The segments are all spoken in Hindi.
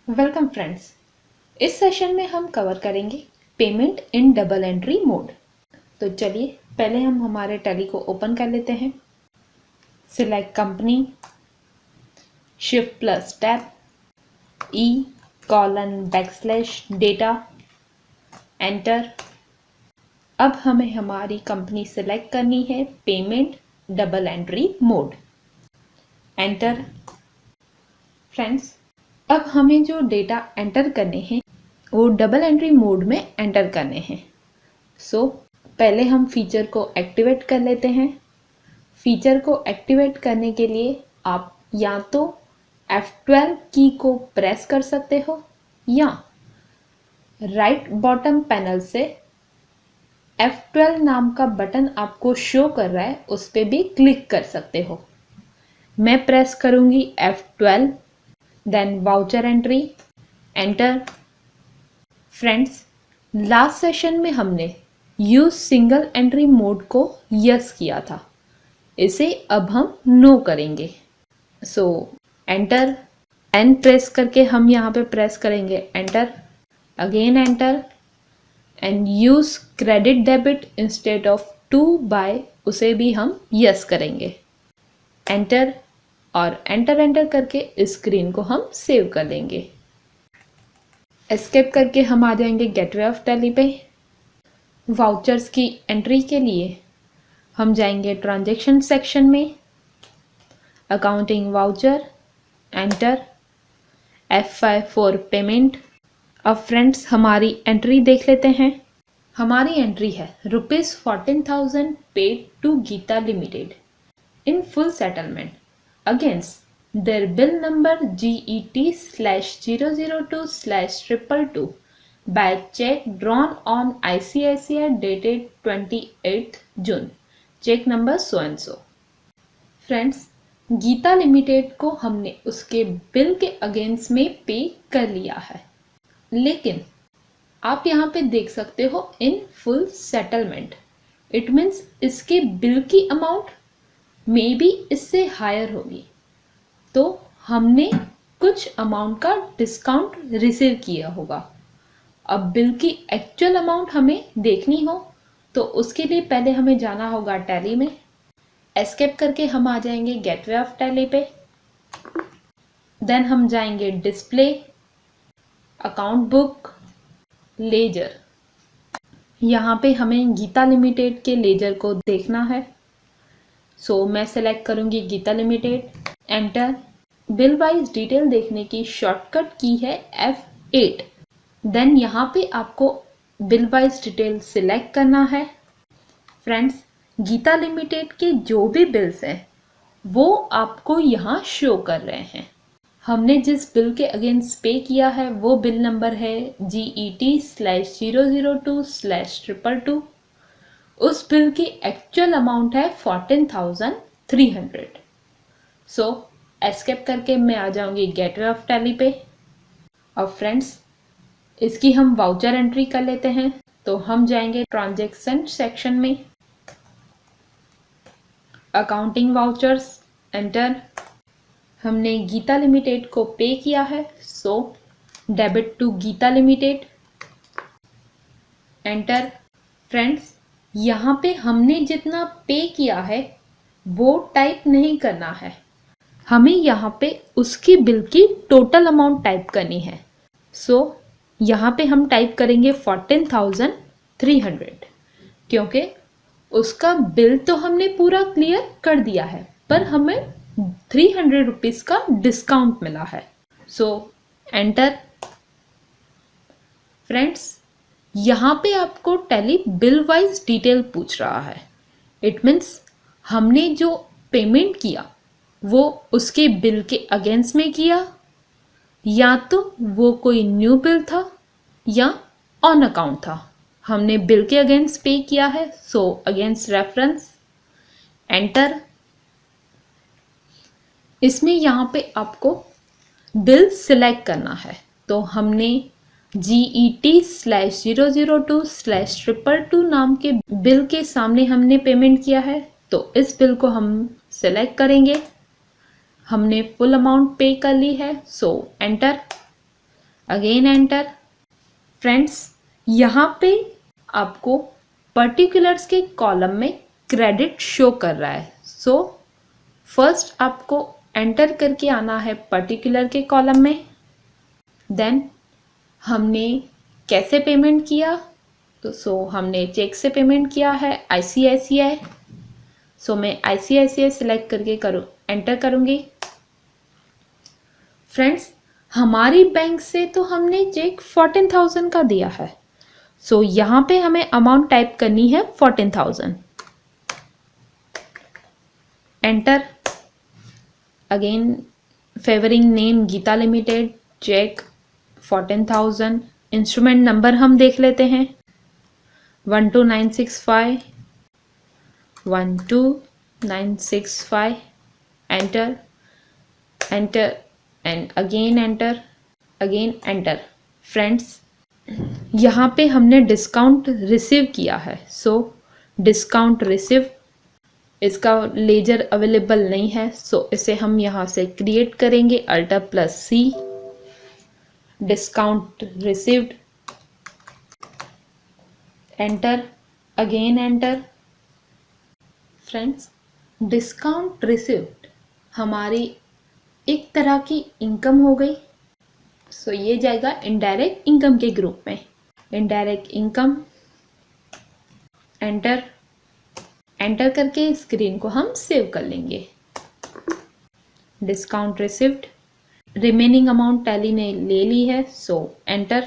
Welcome friends. इस सेशन में हम कवर करेंगे payment in double entry mode. तो चलिए पहले हम हमारे टैली को ओपन कर लेते हैं। Select company, shift plus tab, E:\\डेटा, एंटर। अब हमें हमारी कंपनी सिलेक्ट करनी है payment double entry mode, enter. Friends, अब हमें जो डेटा एंटर करने हैं वो डबल एंट्री मोड में एंटर करने हैं। पहले हम फीचर को एक्टिवेट कर लेते हैं। फीचर को एक्टिवेट करने के लिए आप या तो F12 की को प्रेस कर सकते हो या राइट बॉटम पैनल से F12 नाम का बटन आपको शो कर रहा है, उस पर भी क्लिक कर सकते हो। मैं प्रेस करूंगी F12, then voucher entry, enter. Friends, last session में हमने यूज सिंगल एंट्री मोड को यस किया था, इसे अब हम नो करेंगे। एंटर, एन प्रेस करके हम यहाँ पे प्रेस करेंगे enter, again enter, and use credit debit instead of to by, उसे भी हम यस करेंगे, एंटर। और एंटर करके स्क्रीन को हम सेव कर लेंगे। एस्केप करके हम आ जाएंगे गेटवे ऑफ टैली पे। वाउचर्स की एंट्री के लिए हम जाएंगे ट्रांजैक्शन सेक्शन में, accounting voucher, enter, F5 for payment. अब फ्रेंड्स हमारी एंट्री देख लेते हैं। हमारी एंट्री है ₹14,000 paid to Geeta limited in full settlement against their bill number GET/002/222 by check drawn on ICICI dated 28th June, cheque number so and so. Friends, Geeta limited को हमने उसके बिल के अगेंस्ट में पे कर लिया है, लेकिन आप यहाँ पे देख सकते हो इन फुल सेटलमेंट। इट मीन्स इसके बिल की अमाउंट मे बी इससे हायर होगी, तो हमने कुछ अमाउंट का डिस्काउंट रिसीव किया होगा। अब बिल की एक्चुअल अमाउंट हमें देखनी हो तो उसके लिए पहले हमें जाना होगा टैली में। एस्केप करके हम आ जाएंगे गेटवे ऑफ टैली पे, देन हम जाएंगे डिस्प्ले, अकाउंट बुक, लेजर। यहाँ पे हमें गीता लिमिटेड के लेजर को देखना है। मैं सेलेक्ट करूंगी Geeta limited, enter. Bill wise detail देखने की शॉर्टकट की है F8। देन यहाँ पे आपको बिल वाइज डिटेल सिलेक्ट करना है। फ्रेंड्स, गीता लिमिटेड के जो भी बिल्स हैं वो आपको यहाँ शो कर रहे हैं। हमने जिस बिल के अगेंस्ट पे किया है वो बिल नंबर है GET/002/222। उस बिल की एक्चुअल अमाउंट है 14,300। एस्केप करके मैं आ जाऊंगी गेटवे ऑफ टैली पे। अब फ्रेंड्स, इसकी हम वाउचर एंट्री कर लेते हैं। तो हम जाएंगे ट्रांजैक्शन सेक्शन में, अकाउंटिंग वाउचर्स, एंटर। हमने गीता लिमिटेड को पे किया है, debit to Geeta limited, enter. Friends, यहाँ पे हमने जितना पे किया है वो टाइप नहीं करना है, हमें यहाँ पे उसकी बिल की टोटल अमाउंट टाइप करनी है। यहाँ पे हम टाइप करेंगे 14,300, क्योंकि उसका बिल तो हमने पूरा क्लियर कर दिया है पर हमें 300 रुपीज का डिस्काउंट मिला है। एंटर। फ्रेंड्स, यहाँ पे आपको टैली बिल वाइज डिटेल पूछ रहा है। इट मीन्स हमने जो पेमेंट किया वो उसके बिल के अगेंस्ट में किया, या तो वो कोई न्यू बिल था या ऑन अकाउंट था। हमने बिल के अगेंस्ट पे किया है, अगेंस्ट रेफरेंस, एंटर। इसमें यहाँ पे आपको बिल सिलेक्ट करना है। तो हमने GET/002/222 नाम के बिल के सामने हमने पेमेंट किया है, तो इस बिल को हम सिलेक्ट करेंगे। हमने फुल अमाउंट पे कर ली है, एंटर। Again enter. फ्रेंड्स, यहाँ पे आपको पर्टिकुलर्स के कॉलम में क्रेडिट शो कर रहा है। सो फर्स्ट आपको एंटर करके आना है पर्टिकुलर के कॉलम में। देन हमने कैसे पेमेंट किया, तो हमने चेक से पेमेंट किया है ICICI। सो मैं ICICI सिलेक्ट करके एंटर करूँगी। फ्रेंड्स, हमारी बैंक से तो हमने चेक 14,000 का दिया है। सो यहाँ पे हमें अमाउंट टाइप करनी है 14,000। Enter. Again favouring name Geeta limited, cheque 14,000। Instrument number हम देख लेते हैं 12965 12965। Enter enter and again enter, again enter. Friends, यहाँ पे हमने डिस्काउंट रिसीव किया है। सो डिस्काउंट रिसीव, इसका लेजर अवेलेबल नहीं है। सो इसे हम यहाँ से क्रिएट करेंगे Alt+C। Discount received, enter, again enter. Friends, discount received हमारी एक तरह की इनकम हो गई। सो ये जाएगा इनडायरेक्ट इनकम के ग्रुप में। Indirect income, enter. एंटर करके स्क्रीन को हम सेव कर लेंगे। Discount received, remaining amount tally ने ले ली है। सो enter.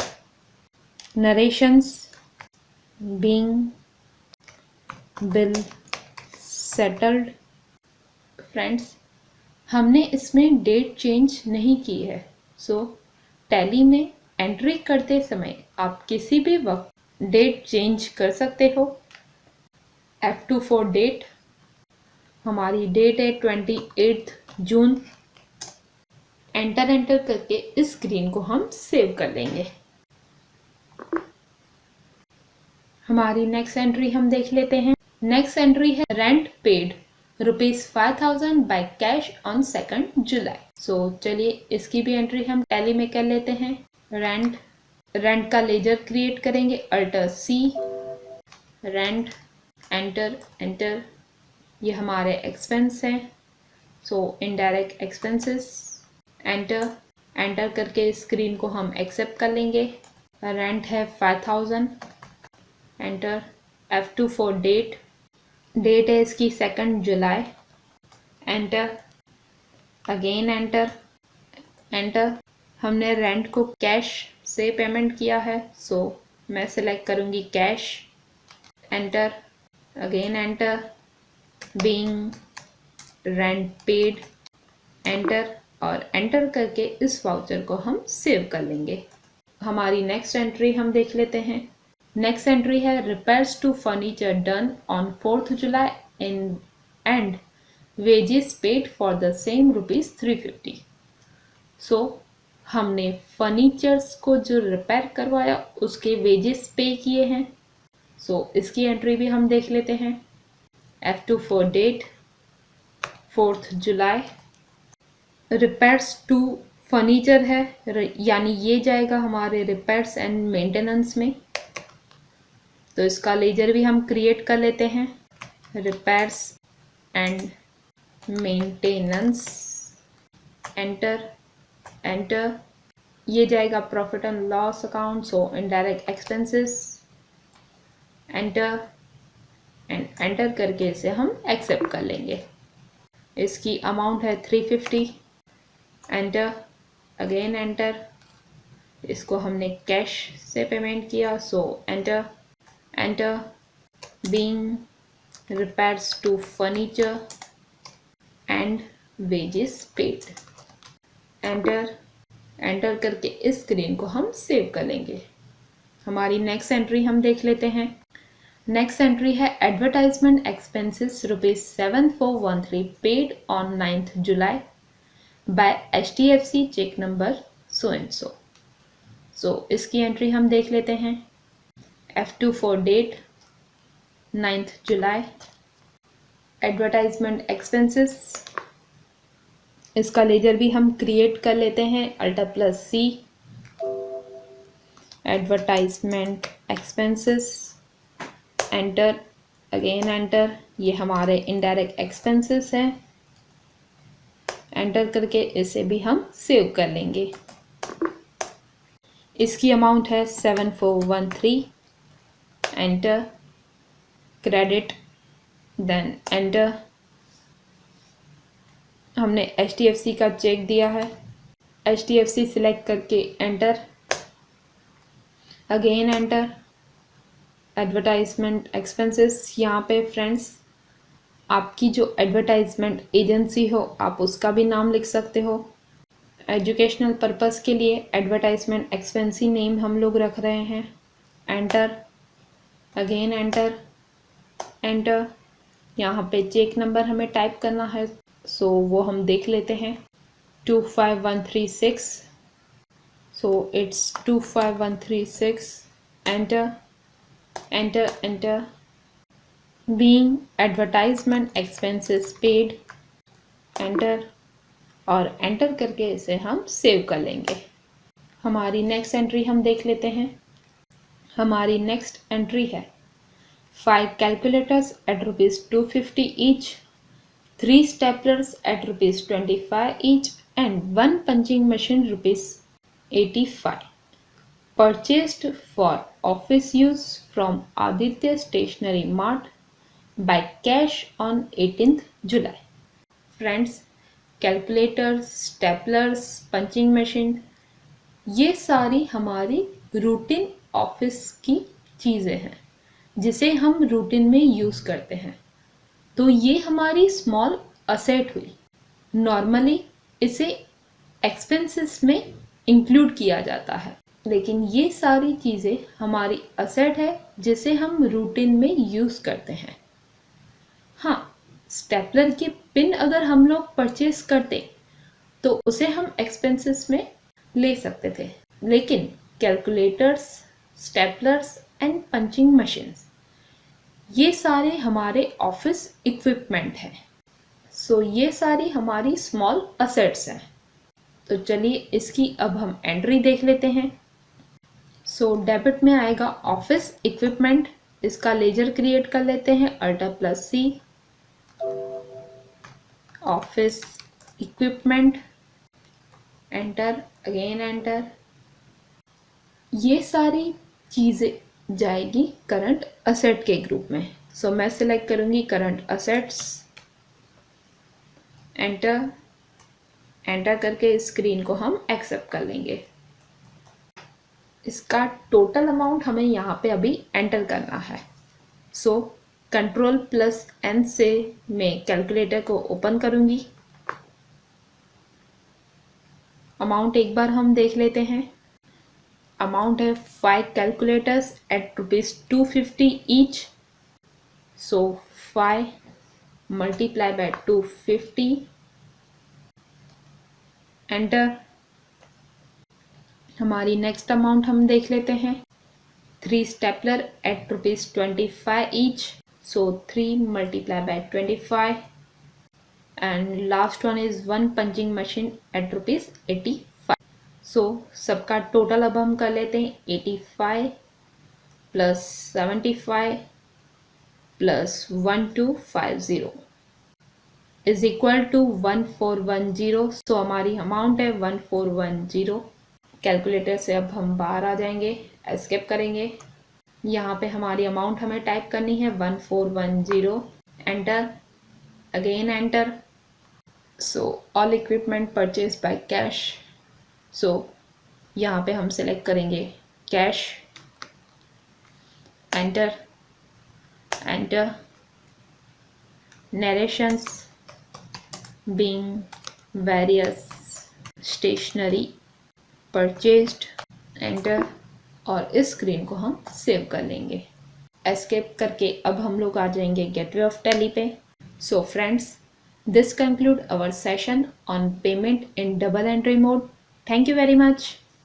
Narrations, being bill settled. Friends, हमने इसमें डेट चेंज नहीं की है। सो टैली में एंट्री करते समय आप किसी भी वक्त डेट चेंज कर सकते हो। F2 फॉर डेट, हमारी डेट है 28 जून। एंटर एंटर करके इस स्क्रीन को हम सेव कर लेंगे। हमारी नेक्स्ट एंट्री हम देख लेते हैं। नेक्स्ट एंट्री है rent paid ₹5,000 by cash on 2 जुलाई। सो चलिए इसकी भी एंट्री हम टैली में कर लेते हैं। रेंट का लेजर क्रिएट करेंगे Alt+C। Rent, enter enter. ये हमारे एक्सपेंस हैं। सो इनडायरेक्ट एक्सपेंसेस, एंटर। एंटर करके स्क्रीन को हम एक्सेप्ट कर लेंगे। रेंट है 5,000। Enter. F2 for date, date है इसकी 2 जुलाई। Enter, again enter enter. हमने रेंट को कैश से पेमेंट किया है। सो मैं सिलेक्ट करूँगी cash. Enter, again enter. Being rent paid, enter. और एंटर करके इस वाउचर को हम सेव कर लेंगे। हमारी नेक्स्ट एंट्री हम देख लेते हैं। नेक्स्ट एंट्री है repairs to furniture done on 4 July and wages paid for the same ₹350। So हमने फर्नीचर्स को जो रिपेयर करवाया उसके वेजेस पे किए हैं। सो इसकी एंट्री भी हम देख लेते हैं। F2 for date 4 July. Repairs to furniture है, यानी ये जाएगा हमारे रिपेयर्स एंड मेंटेनेंस में। तो इसका लेजर भी हम क्रिएट कर लेते हैं। Repairs and maintenance, enter enter. ये जाएगा profit and loss account. So indirect expenses, enter and enter करके इसे हम एक्सेप्ट कर लेंगे। इसकी अमाउंट है 350। Enter, again enter. इसको हमने कैश से पेमेंट किया। So enter enter. Being repairs to furniture and wages paid, enter enter करके इस स्क्रीन को हम सेव कर लेंगे। हमारी नेक्स्ट एंट्री हम देख लेते हैं। नेक्स्ट एंट्री है advertisement expenses ₹7413 paid on 9 July by HDFC cheque number so and so. So इसकी एंट्री हम देख लेते हैं। F2 for date 9 July. Advertisement expenses, इसका लेजर भी हम क्रिएट कर लेते हैं Alt+C। Advertisement expenses, enter, again enter. ये हमारे इनडायरेक्ट एक्सपेंसेस हैं, एंटर करके इसे भी हम सेव कर लेंगे। इसकी अमाउंट है 7413, एंटर, क्रेडिट, देन एंटर। हमने HDFC का चेक दिया है, HDFC सिलेक्ट करके enter, again enter. Advertisement expenses, यहाँ पे फ्रेंड्स आपकी जो एडवर्टाइजमेंट एजेंसी हो आप उसका भी नाम लिख सकते हो। एजुकेशनल पर्पस के लिए एडवर्टाइजमेंट एक्सपेंसी नेम हम लोग रख रहे हैं, एंटर, अगेन एंटर, एंटर। यहाँ पे चेक नंबर हमें टाइप करना है, सो वो हम देख लेते हैं, 25136, so it's 25136, enter, enter, enter. Being advertisement expenses paid, enter, और एंटर करके इसे हम सेव कर लेंगे। हमारी नेक्स्ट एंट्री हम देख लेते हैं। हमारी नेक्स्ट एंट्री है 5 calculators at ₹250 each, 3 staplers at ₹25 each and 1 punching machine ₹85 purchased for office use from Aditya Stationery Mart by cash on 18th July। Friends, calculators, staplers, punching machine, ये सारी हमारी रूटीन ऑफिस की चीज़ें हैं जिसे हम रूटीन में यूज़ करते हैं। तो ये हमारी स्मॉल असेट हुई। नॉर्मली इसे एक्सपेंसेस में इंक्लूड किया जाता है, लेकिन ये सारी चीज़ें हमारी असेट है जिसे हम रूटीन में यूज़ करते हैं। हाँ, स्टेपलर की पिन अगर हम लोग परचेज करते तो उसे हम एक्सपेंसेस में ले सकते थे, लेकिन calculators, staplers and punching machines ये सारे हमारे ऑफिस इक्विपमेंट हैं। सो ये सारी हमारी स्मॉल असेट्स हैं। तो चलिए इसकी अब हम एंट्री देख लेते हैं। सो डेबिट में आएगा ऑफिस इक्विपमेंट, इसका लेजर क्रिएट कर लेते हैं, Alt+C, office equipment, enter, again enter. ये सारी चीज़ें जाएगी करंट असेट के ग्रुप में। सो मैं सिलेक्ट करूँगी करंट असेट्स, एंटर, एंटर करके स्क्रीन को हम एक्सेप्ट कर लेंगे। इसका टोटल अमाउंट हमें यहाँ पे अभी एंटर करना है। सो Ctrl+N से मैं कैलकुलेटर को ओपन करूँगी। अमाउंट एक बार हम देख लेते हैं। अमाउंट है 5 calculators at ₹250 each, so 5 multiply by 250, enter. हमारी नेक्स्ट अमाउंट हम देख लेते हैं। 3 stapler at ₹25 each, so 3 multiplied by 25, and last one is 1 punching machine at ₹85। so सबका टोटल अब हम कर लेते हैं, 85 plus 75 plus 1250 is equal to 1410। So हमारी अमाउंट है 1410। कैलकुलेटर से अब हम बाहर आ जाएंगे, एस्केप करेंगे। यहाँ पे हमारी अमाउंट हमें टाइप करनी है 1410, enter, again enter. So all equipment purchase by cash, so यहाँ पे हम सिलेक्ट करेंगे cash, enter, enter. Narrations being various stationery purchased, enter, और इस स्क्रीन को हम सेव कर लेंगे। एस्केप करके अब हम लोग आ जाएंगे गेटवे ऑफ टैली पे। So friends, this conclude our session on payment in double entry mode. Thank you very much.